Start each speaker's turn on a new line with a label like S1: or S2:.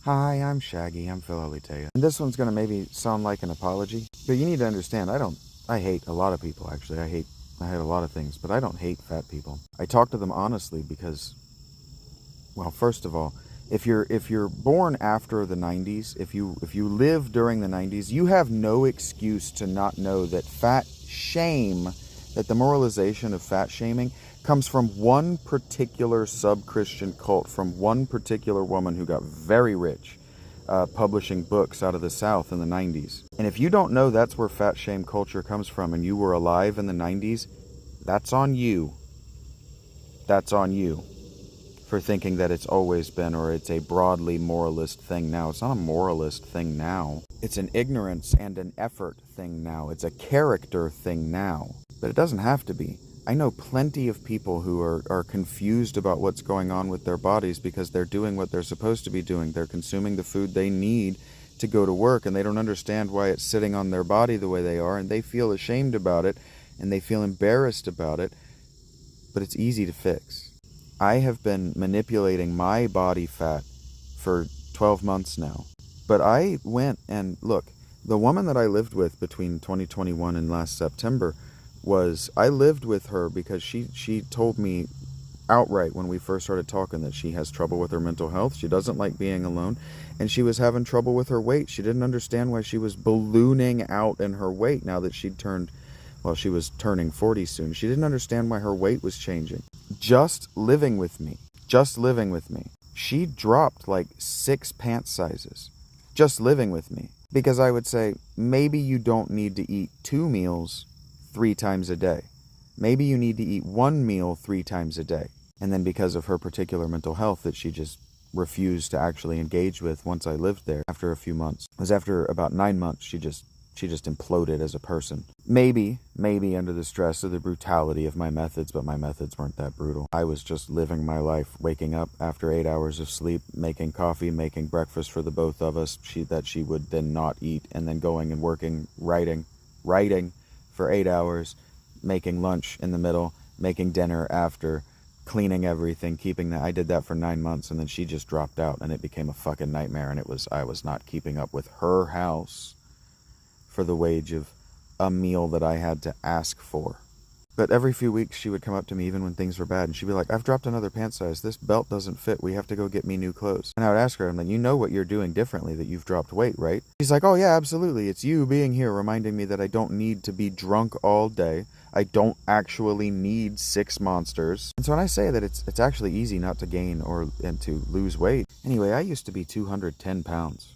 S1: Hi, I'm Shaggy. I'm Phil Alitea. And this one's going to maybe sound like an apology, but you need to understand, I hate a lot of people, actually. I hate a lot of things, but I don't hate fat people. I talk to them honestly because, well, first of all, if you're born after the 90s, if you live during the 90s, you have no excuse to not know that fat shame, that the moralization of fat shaming comes from one particular sub-Christian cult, from one particular woman who got very rich publishing books out of the South in the 90s. And if you don't know that's where fat shame culture comes from and you were alive in the 90s, that's on you. That's on you for thinking that it's always been, or it's a broadly moralist thing now. It's not a moralist thing now. It's an ignorance and an effort thing now. It's a character thing now. But it doesn't have to be. I know plenty of people who are confused about what's going on with their bodies because they're doing what they're supposed to be doing. They're consuming the food they need to go to work, and they don't understand why it's sitting on their body the way they are, and they feel ashamed about it, and they feel embarrassed about it, but it's easy to fix. I have been manipulating my body fat for 12 months now. But I went and, look, the woman that I lived with between 2021 and last September I lived with her because she told me outright when we first started talking that she has trouble with her mental health. She doesn't like being alone, and she was having trouble with her weight. She didn't understand why she was ballooning out in her weight now that she was turning 40 soon. She didn't understand why her weight was changing. Just living with me, she dropped like 6 pant sizes just living with me, because I would say, maybe you don't need to eat 2 meals 3 times a day. Maybe you need to eat 1 meal 3 times a day. And then because of her particular mental health that she just refused to actually engage with once I lived there, after a few months, it was after about 9 months, she just imploded as a person. Maybe under the stress of the brutality of my methods, but my methods weren't that brutal. I was just living my life, waking up after 8 hours of sleep, making coffee, making breakfast for the both of us, that she would then not eat, and then going and working, writing for 8 hours, making lunch in the middle, making dinner after, cleaning everything, I did that for 9 months, and then she just dropped out, and it became a fucking nightmare, and I was not keeping up with her house for the wage of a meal that I had to ask for. But every few weeks she would come up to me even when things were bad, and she'd be like, I've dropped another pant size. This belt doesn't fit. We have to go get me new clothes. And I would ask her, I'm like, you know what you're doing differently, that you've dropped weight, right? She's like, oh yeah, absolutely. It's you being here reminding me that I don't need to be drunk all day. I don't actually need 6 monsters. And so when I say that it's actually easy not to gain and to lose weight. Anyway, I used to be 210 pounds.